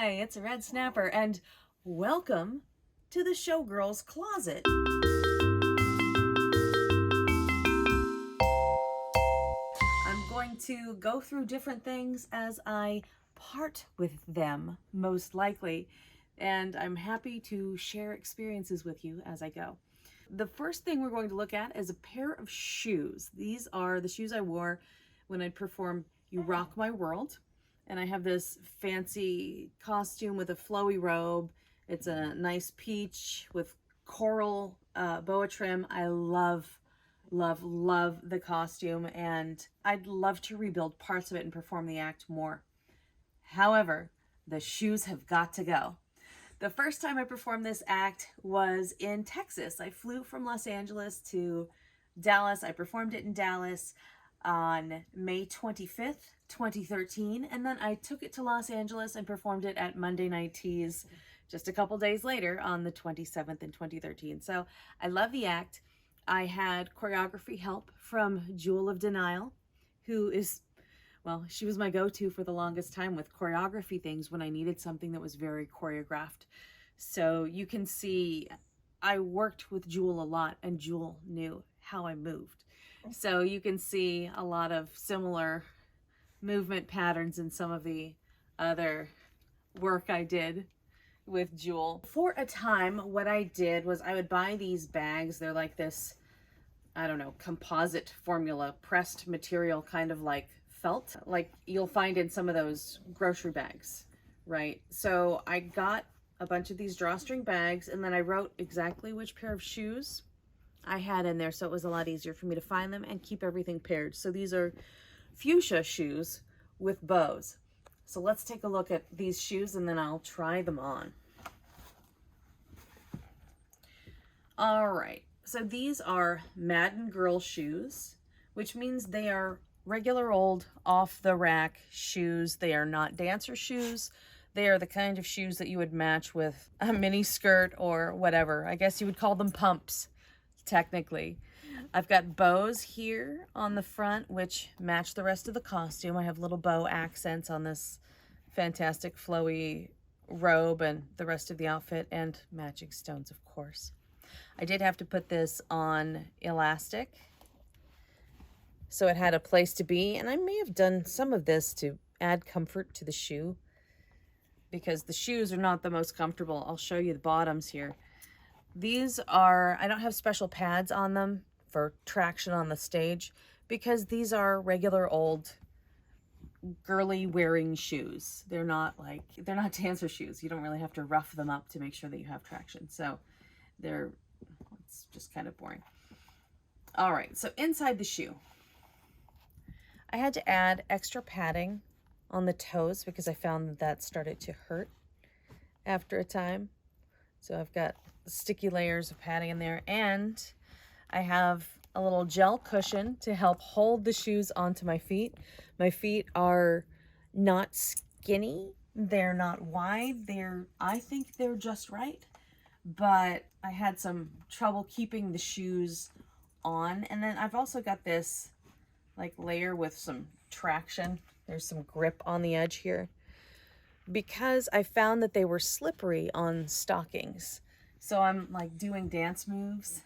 Hi, it's a Red Snapper, and welcome to the Showgirl's Closet. I'm going to go through different things as I part with them, most likely, and I'm happy to share experiences with you as I go. The first thing we're going to look at is a pair of shoes. These are the shoes I wore when I performed You Rock My World. And I have this fancy costume with a flowy robe. It's a nice peach with coral boa trim. I love the costume, and I'd love to rebuild parts of it and perform the act more. However, the shoes have got to go. The first time I performed this act was in Texas. I flew from Los Angeles to Dallas. I performed it in Dallas on May 25th, 2013, and then I took it to Los Angeles and performed it at Monday Night Tease just a couple days later on the 27th in 2013. So I love the act. I had choreography help from Jewel of Denial, who is, well, she was my go-to for the longest time with choreography things when I needed something that was very choreographed. So you can see I worked with Jewel a lot, and Jewel knew how I moved. So you can see a lot of similar movement patterns in some of the other work I did with Jewel. For a time, what I did was I would buy these bags. They're like this, I don't know, composite formula, pressed material, kind of like felt, like you'll find in some of those grocery bags, right? So I got a bunch of these drawstring bags, and then I wrote exactly which pair of shoes I had in there, so it was a lot easier for me to find them and keep everything paired. So these are fuchsia shoes with bows. So let's take a look at these shoes and then I'll try them on. All right, so these are Madden Girl shoes, which means they are regular old off the rack shoes. They are not dancer shoes. They are the kind of shoes that you would match with a mini skirt or whatever. I guess you would call them pumps, technically. I've got bows here on the front, which match the rest of the costume. I have little bow accents on this fantastic flowy robe and the rest of the outfit, and matching stones, of course. I did have to put this on elastic, so it had a place to be, and I may have done some of this to add comfort to the shoe, because the shoes are not the most comfortable. I'll show you the bottoms here. These are, I don't have special pads on them for traction on the stage, because these are regular old girly wearing shoes. They're not dancer shoes. You don't really have to rough them up to make sure that you have traction. So it's just kind of boring. All right, so inside the shoe, I had to add extra padding on the toes because I found that started to hurt after a time. So I've got sticky layers of padding in there, and I have a little gel cushion to help hold the shoes onto my feet. My feet are not skinny. They're not wide. I think they're just right, but I had some trouble keeping the shoes on. And then I've also got this like layer with some traction. There's some grip on the edge here, because I found that they were slippery on stockings. So I'm like doing dance moves,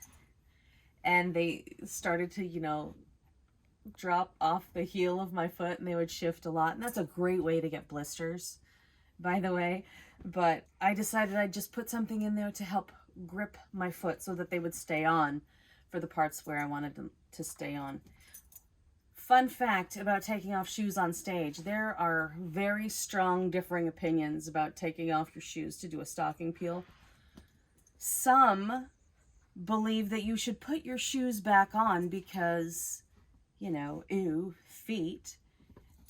and they started to, you know, drop off the heel of my foot, and they would shift a lot. And that's a great way to get blisters, by the way. But I decided I'd just put something in there to help grip my foot so that they would stay on for the parts where I wanted them to stay on. Fun fact about taking off shoes on stage: there are very strong differing opinions about taking off your shoes to do a stocking peel. Some believe that you should put your shoes back on because, you know, ew, feet.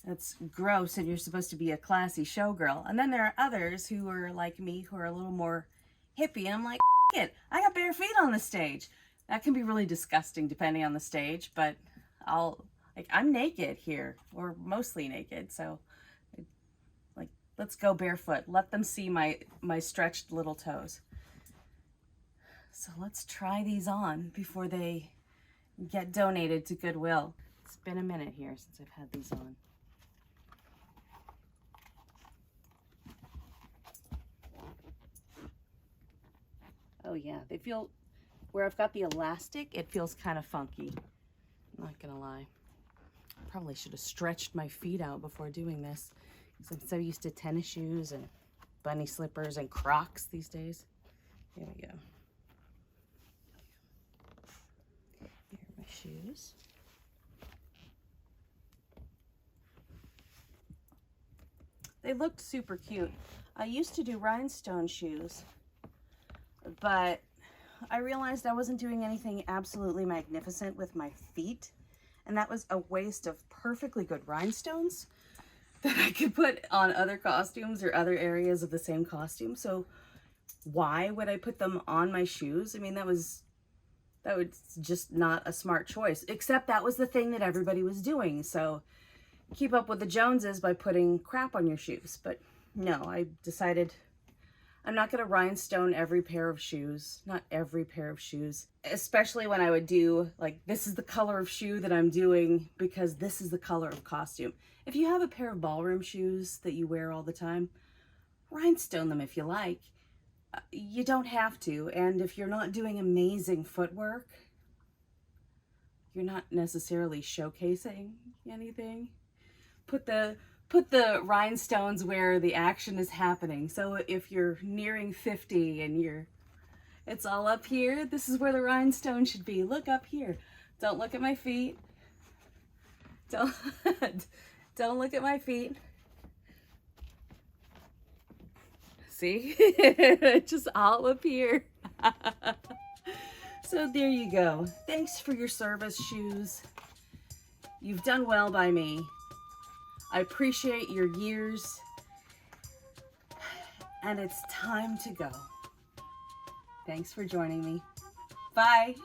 That's gross, and you're supposed to be a classy showgirl. And then there are others who are like me, who are a little more hippie, and I'm like, it, I got bare feet on the stage. That can be really disgusting depending on the stage, but I'm naked here, or mostly naked, so like, let's go barefoot. Let them see my stretched little toes. So let's try these on before they get donated to Goodwill. It's been a minute here since I've had these on. yeah, they feel, where I've got the elastic, it feels kind of funky. I'm not gonna lie. Probably should have stretched my feet out before doing this, because I'm so used to tennis shoes and bunny slippers and Crocs these days. Here we go. Here are my shoes. They looked super cute. I used to do rhinestone shoes, but I realized I wasn't doing anything absolutely magnificent with my feet, and that was a waste of perfectly good rhinestones that I could put on other costumes or other areas of the same costume. So why would I put them on my shoes? I mean, that was just not a smart choice, except that was the thing that everybody was doing. So keep up with the Joneses by putting crap on your shoes. But no, I decided I'm not going to rhinestone every pair of shoes, not every pair of shoes, especially when I would do, like, this is the color of shoe that I'm doing because this is the color of costume. If you have a pair of ballroom shoes that you wear all the time, rhinestone them if you like. You don't have to, and if you're not doing amazing footwork, you're not necessarily showcasing anything. Put the rhinestones where the action is happening. So if you're nearing 50 and it's all up here, this is where the rhinestone should be. Look up here. Don't look at my feet. Don't look at my feet. See? Just all up here. So there you go. Thanks for your service, shoes. You've done well by me. I appreciate your years. And it's time to go. Thanks for joining me. Bye.